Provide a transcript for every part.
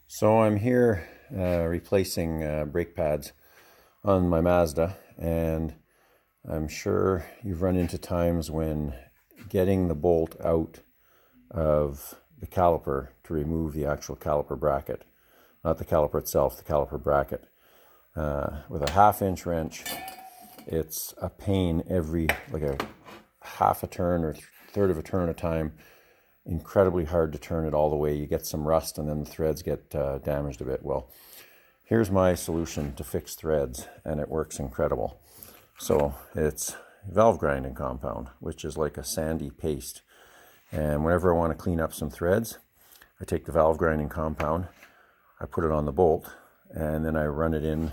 So I'm here replacing brake pads on my Mazda, and I'm sure you've run into times when getting the bolt out of the caliper to remove the actual caliper bracket, not the caliper itself, the caliper bracket. With a 1/2 inch wrench, it's a pain every, like a half a turn or third of a turn at a time. Incredibly hard to turn it all the way. You get some rust and then the threads get damaged a bit. Well, here's my solution to fix threads, and it works incredible. So it's valve grinding compound, which is like a sandy paste. And whenever I want to clean up some threads, I take the valve grinding compound, I put it on the bolt, and then I run it in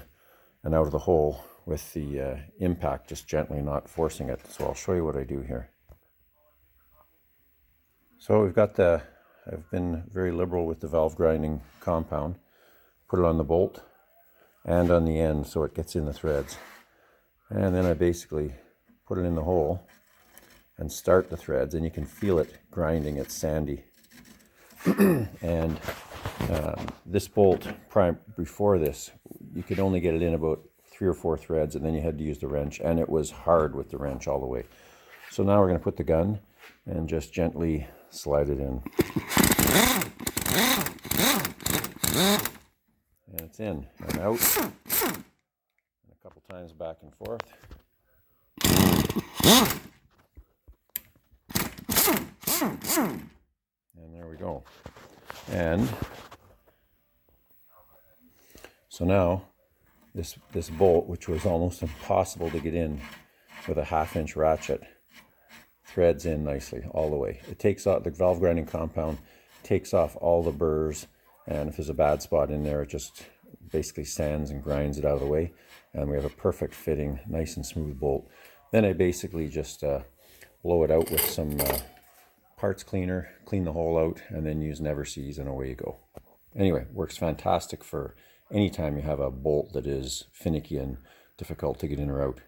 and out of the hole with the impact, just gently, not forcing it. So I'll show you what I do here. So I've been very liberal with the valve grinding compound. Put it on the bolt and on the end so it gets in the threads. And then I basically put it in the hole and start the threads, and you can feel it grinding. It's sandy. And this bolt, before this, you could only get it in about 3 or 4 threads, and then you had to use the wrench, and it was hard with the wrench all the way. So now we're going to put the gun and just gently slide it in. And it's in and out. And a couple times back and forth. And there we go. And so now this bolt, which was almost impossible to get in with a 1/2 inch ratchet, threads in nicely all the way. It takes off, the valve grinding compound takes off all the burrs, and if there's a bad spot in there, it just basically sands and grinds it out of the way, and we have a perfect fitting, nice and smooth bolt. Then I basically just blow it out with some parts cleaner, clean the hole out, and then use Never-Seez, and away you go. Anyway, works fantastic for any time you have a bolt that is finicky and difficult to get in or out.